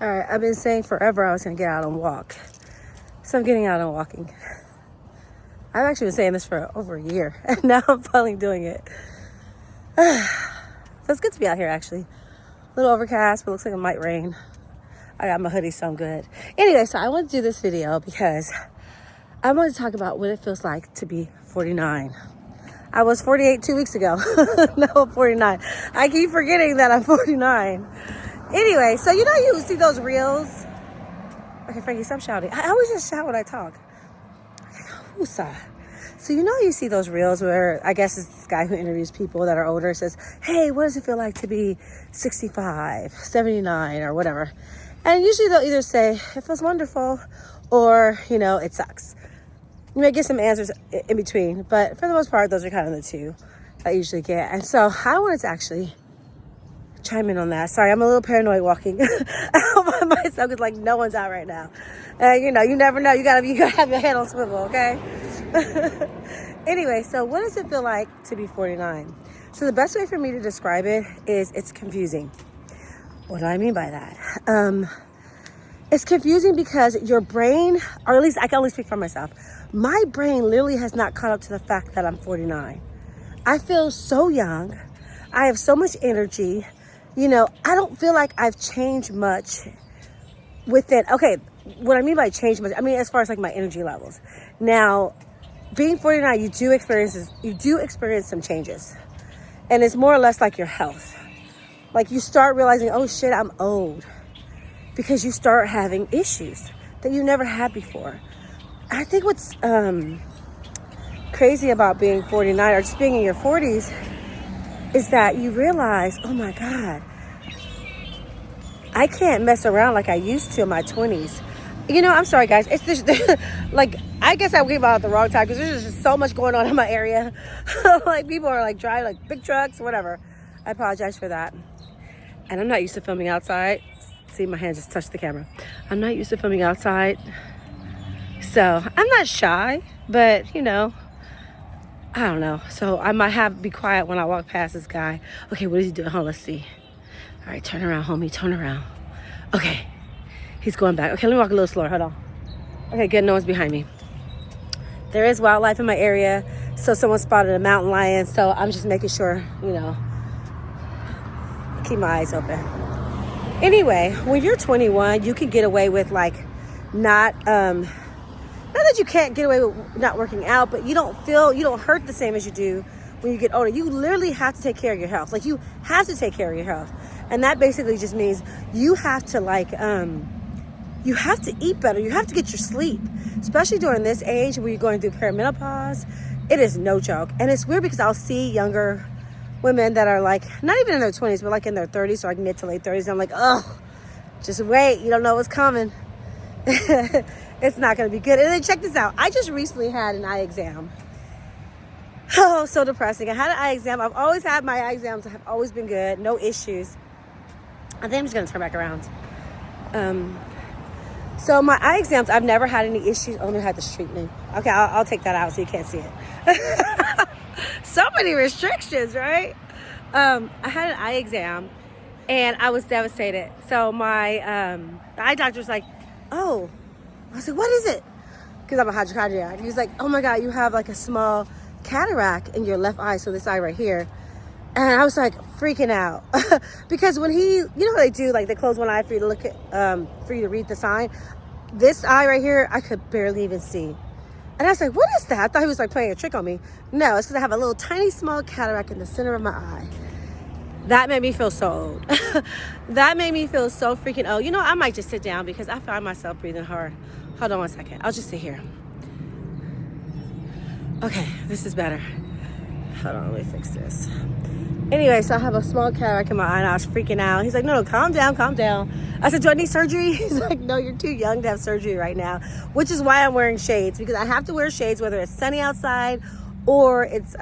All right, I've been saying forever I was gonna get out and walk. So I'm getting out and walking. I've actually been saying this for over a year, and now I'm finally doing it. Feels good to be out here, actually. A little overcast, but looks like it might rain. I got my hoodie, so I'm good. Anyway, so I want to do this video because I want to talk about what it feels like to be 49. I was 48 2 weeks ago. No, I'm 49. I keep forgetting that I'm 49. Anyway, so you see those reels. Okay, Frankie, stop shouting. I always just shout when I talk. Okay, woosah. So you see those reels where I guess it's this guy who interviews people that are older, says, hey, what does it feel like to be 65, 79, or whatever? And usually they'll either say, it feels wonderful, or, it sucks. You may get some answers in between, but for the most part, those are kind of the two I usually get. And so I wanted to actually chime in on that. Sorry, I'm a little paranoid walking out by myself because no one's out right now. You never know. You gotta have your head on swivel, okay? Anyway, so what does it feel like to be 49? So the best way for me to describe it is it's confusing. What do I mean by that? It's confusing because your brain, or at least I can only speak for myself, my brain literally has not caught up to the fact that I'm 49. I feel so young. I have so much energy. I don't feel like I've changed much within, okay, what I mean by change much, I mean as far as my energy levels. Now, being 49, you do experience some changes. And it's more or less like your health. You start realizing, oh shit, I'm old. Because you start having issues that you never had before. I think what's crazy about being 49 or just being in your 40s is that you realize, oh my God, I can't mess around like I used to in my 20s. I'm sorry, guys. It's just, I guess I came out at the wrong time because there's just so much going on in my area. People are driving big trucks, whatever. I apologize for that. And I'm not used to filming outside. See, my hand just touched the camera. I'm not used to filming outside. So I'm not shy, but I don't know. So I might have to be quiet when I walk past this guy. Okay, what is he doing? Let's see. All right, turn around, homie. Turn around. Okay. He's going back. Okay, let me walk a little slower. Hold on. Okay, good. No one's behind me. There is wildlife in my area. So someone spotted a mountain lion. So I'm just making sure, keep my eyes open. Anyway, when you're 21, you can get away with not that you can't get away with not working out, but you don't hurt the same as you do when you get older. You literally have to take care of your health. You have to take care of your health. And that basically just means you have to you have to eat better. You have to get your sleep, especially during this age where you're going through perimenopause. It is no joke. And it's weird because I'll see younger women that are not even in their 20s, but in their 30s or mid to late 30s. And I'm like, oh, just wait. You don't know what's coming. It's not going to be good. And then check this out. I just recently had an eye exam. Oh, so depressing. I had an eye exam. I've always had my eye exams. Have always been good. No issues. I think I'm just going to turn back around. So my eye exams, I've never had any issues. Oh, let me hide the street name. Okay, I'll take that out so you can't see it. So many restrictions, right? I had an eye exam and I was devastated. So my the eye doctor's like, oh, I was like, what is it? Because I'm a hypochondriac. He's like, oh my God, you have a small cataract in your left eye. So this eye right here. And I was freaking out because when he, how they do, they close one eye for you to look at, for you to read the sign. This eye right here, I could barely even see. And I was like, what is that? I thought he was playing a trick on me. No, it's because I have a little tiny small cataract in the center of my eye. That made me feel so old. That made me feel so freaking old. I might just sit down because I find myself breathing hard. Hold on one second. I'll just sit here. Okay, this is better. Hold on, let me fix this. Anyway, so I have a small cataract in my eye and I was freaking out. He's like, no, calm down, calm down. I said, do I need surgery? He's like, no, you're too young to have surgery right now, which is why I'm wearing shades, because I have to wear shades whether it's sunny outside or it's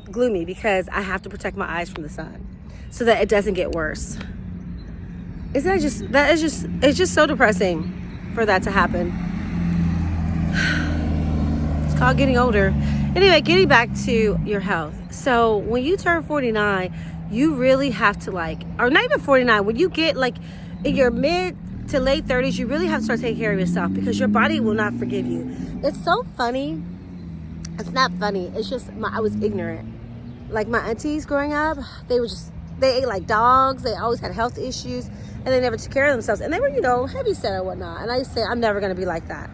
gloomy, because I have to protect my eyes from the sun so that it doesn't get worse. It's just so depressing for that to happen. It's called getting older. Anyway, getting back to your health. So when you turn 49, you really have to or not even 49, when you get in your mid to late 30s, you really have to start taking care of yourself because your body will not forgive you. It's so funny. It's not funny. It's just I was ignorant. Like my aunties growing up, they ate like dogs. They always had health issues and they never took care of themselves. And they were, heavy set or whatnot. And I used to say, I'm never going to be like that.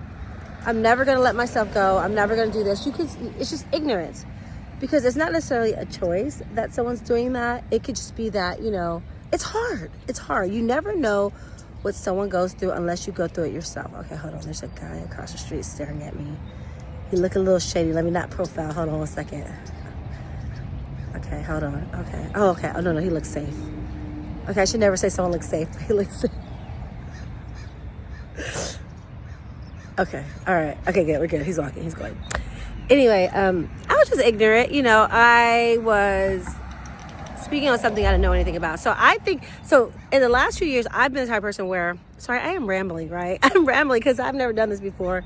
I'm never going to let myself go. I'm never going to do this. It's just ignorance because it's not necessarily a choice that someone's doing that. It could just be that, it's hard. It's hard. You never know what someone goes through unless you go through it yourself. Okay, hold on. There's a guy across the street staring at me. He look a little shady. Let me not profile. Hold on 1 second. Okay, hold on. Okay. Oh, okay. Oh, no, he looks safe. Okay, I should never say someone looks safe. He looks safe. Okay, all right. Okay, good. We're good. He's walking. He's going. Anyway, I was just ignorant. I was speaking on something I didn't know anything about. So in the last few years, I've been the type of person where, sorry, I am rambling, right? I'm rambling because I've never done this before.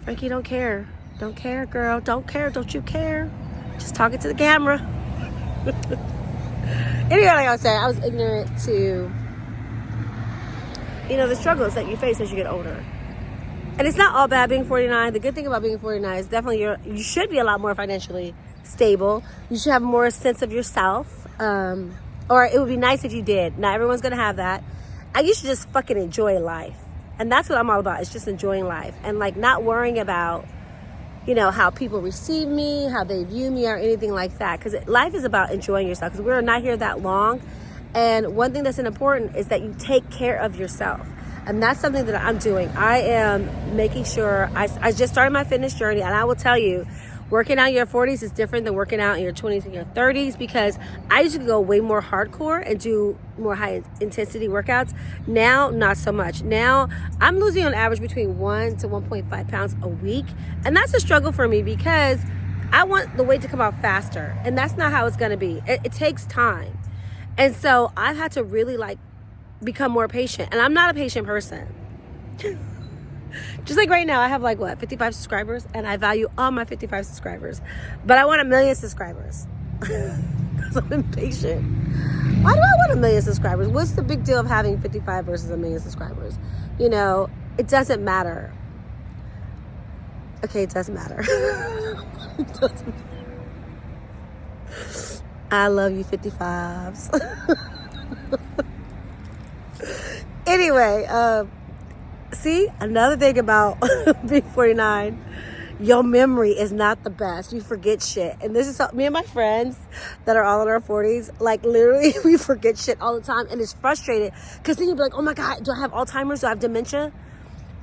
Frankie, don't care. Don't care, girl. Don't care. Don't you care? Just talking to the camera. Anyway, like I was saying, I was ignorant to, the struggles that you face as you get older. And it's not all bad being 49. The good thing about being 49 is definitely you should be a lot more financially stable. You should have more sense of yourself. Or it would be nice if you did. Not everyone's going to have that. You should just fucking enjoy life. And that's what I'm all about. It's just enjoying life. And like not worrying about, how people receive me, how they view me or anything like that. Because life is about enjoying yourself. Because we're not here that long. And one thing that's important is that you take care of yourself. And that's something that I'm doing. I am making sure, I just started my fitness journey. And I will tell you, working out in your 40s is different than working out in your 20s and your 30s because I used to go way more hardcore and do more high intensity workouts. Now, not so much. Now, I'm losing on average between 1 to 1.5 pounds a week. And that's a struggle for me because I want the weight to come out faster. And that's not how it's going to be. It takes time. And so I've had to really become more patient. And I'm not a patient person. Just like right now, I have 55 subscribers, and I value all my 55 subscribers. But I want 1 million subscribers because I'm impatient. Why do I want 1 million subscribers? What's the big deal of having 55 versus 1 million subscribers? It doesn't matter. Okay, it doesn't matter. It doesn't matter. I love you, 55s. Anyway, see, another thing about being 49, your memory is not the best. You forget shit. And this is me and my friends that are all in our 40s, literally we forget shit all the time. And it's frustrating because then you'll be like, oh my God, do I have Alzheimer's? Do I have dementia?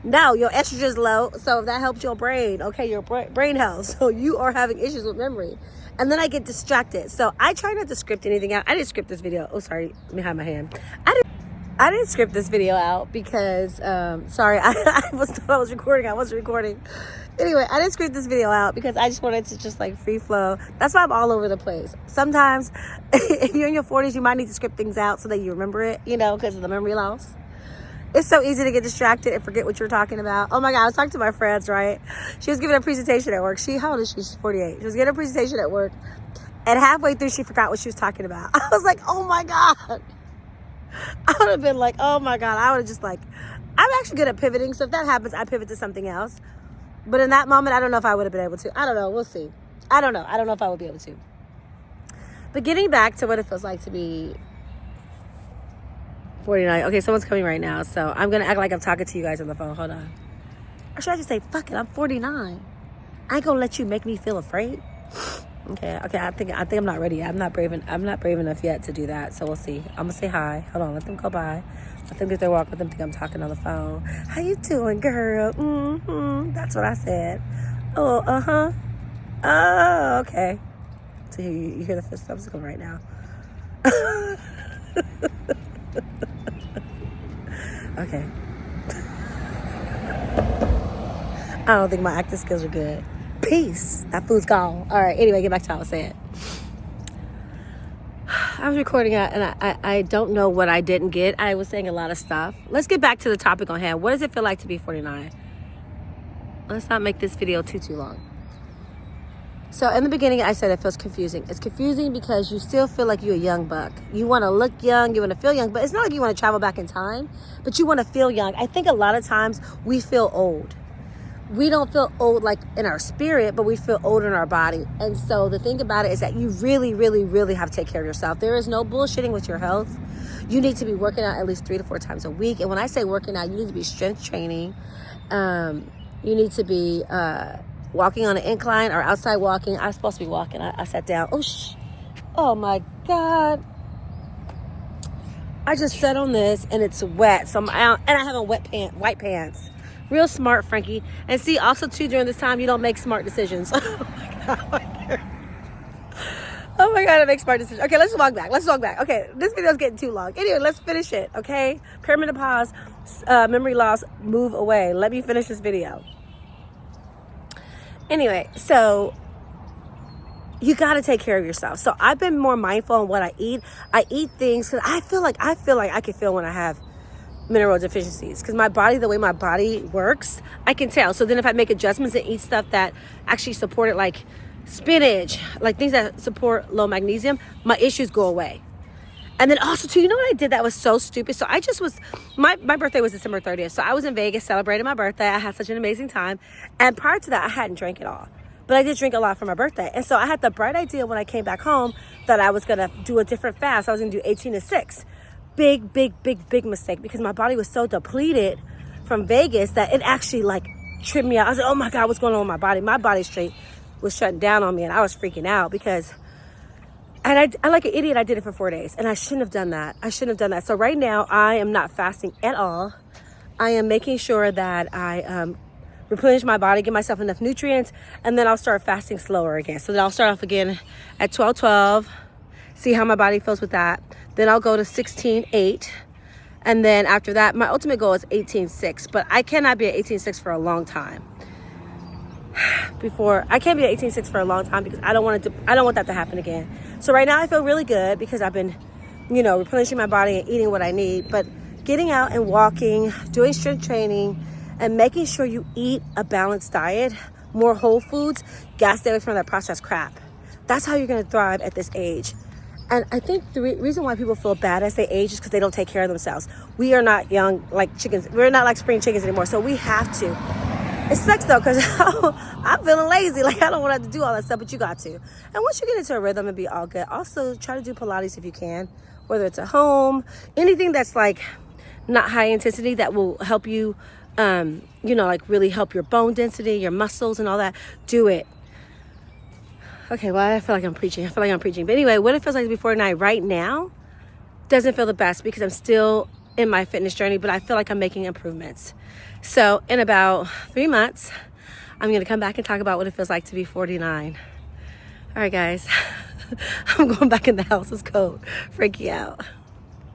No, your estrogen is low. So that helps your brain. Okay, your brain health. So you are having issues with memory. And then I get distracted. So I try not to script anything out. I didn't script this video. Oh, sorry. Let me hide my hand. I didn't script this video out because, sorry, I thought I was recording. I wasn't recording. Anyway, I didn't script this video out because I just wanted to just free flow. That's why I'm all over the place. Sometimes, if you're in your 40s, you might need to script things out so that you remember it, because of the memory loss. It's so easy to get distracted and forget what you're talking about. Oh my God, I was talking to my friends, right? She was giving a presentation at work. How old is she? She's 48. She was giving a presentation at work. And halfway through, she forgot what she was talking about. I was like, oh my God. I would have been like, oh my God. I would have just I'm actually good at pivoting. So if that happens, I pivot to something else. But in that moment, I don't know if I would have been able to. I don't know. We'll see. I don't know. I don't know if I would be able to. But getting back to what it feels like to be 49. Okay, someone's coming right now. So I'm going to act like I'm talking to you guys on the phone. Hold on. Or should I just say, fuck it, I'm 49. I ain't going to let you make me feel afraid. Okay. I think I'm not ready. I'm not brave enough yet to do that. So we'll see. I'm gonna say hi. Hold on, let them go by. Let them get their walk. Let them think I'm talking on the phone. How you doing, girl? That's what I said. Oh, oh, okay. So you hear the footsteps coming right now. Okay. I don't think my acting skills are good. Peace. That food's gone. All right. Anyway, get back to what I was saying. I was recording it, and I don't know what I didn't get. I was saying a lot of stuff. Let's get back to the topic on hand. What does it feel like to be 49? Let's not make this video too long. So in the beginning, I said it feels confusing. It's confusing because you still feel like you're a young buck. You want to look young, you want to feel young, but it's not like you want to travel back in time, but you want to feel young. I think a lot of times we feel old. We don't feel old like in our spirit, but we feel old in our body. And so the thing about it is that you really, really, really have to take care of yourself. There is no bullshitting with your health. You need to be working out at least 3 to 4 times a week. And when I say working out, you need to be strength training. You need to be walking on an incline or outside walking. I was supposed to be walking. I sat down. Oh my God. I just sat on this and it's wet. So I have on white pants. Real smart, Frankie. And see, also too, during this time, you don't make smart decisions. Oh my God, I make smart decisions. Okay, let's walk back. Okay, this video's getting too long. Anyway, let's finish it, okay? Perimenopause, memory loss, move away. Let me finish this video. Anyway, so you got to take care of yourself. So I've been more mindful on what I eat. I eat things because I feel like I can feel when I have mineral deficiencies, because my body, the way my body works, I can tell. So then if I make adjustments and eat stuff that actually support it, like spinach, like things that support low magnesium, my issues go away. And then also too, you know what I did that was so stupid? So I just was, my birthday was December 30th. So I was in Vegas celebrating my birthday. I had such an amazing time. And prior to that, I hadn't drank at all. But I did drink a lot for my birthday. And so I had the bright idea when I came back home that I was going to do a different fast. I was going to do 18 to 6. Big mistake, because my body was so depleted from Vegas that it actually like tripped me out. I was like, oh my God, what's going on with my body? My body straight was shutting down on me, and I was freaking out because, and I like an idiot, I did it for 4 days, and I shouldn't have done that. So right now I am not fasting at all. I am making sure that I replenish my body, give myself enough nutrients, and then I'll start fasting slower again. So then I'll start off again at 12-12, see how my body feels with that. Then I'll go to 16-8. And then after that, my ultimate goal is 18-6. But I cannot be at 18-6 for a long time. I can't be at 18-6 for a long time because I don't want that to happen again. So right now I feel really good because I've been, replenishing my body and eating what I need. But getting out and walking, doing strength training, and making sure you eat a balanced diet, more whole foods, stay away from that processed crap. That's how you're going to thrive at this age. And I think the reason why people feel bad as they age is because they don't take care of themselves. We are not young like chickens. We're not like spring chickens anymore. So we have to. It sucks though, because I'm feeling lazy. Like I don't want to have to do all that stuff, but you got to. And once you get into a rhythm, it'll be all good. Also, try to do Pilates if you can, whether it's at home, anything that's like not high intensity that will help you, like really help your bone density, your muscles and all that. Do it. Okay, well, I feel like I'm preaching. But anyway, what it feels like to be 49 right now doesn't feel the best because I'm still in my fitness journey, but I feel like I'm making improvements. So in about 3 months, I'm going to come back and talk about what it feels like to be 49. All right, guys. I'm going back in the house. It's cold. Freaky out.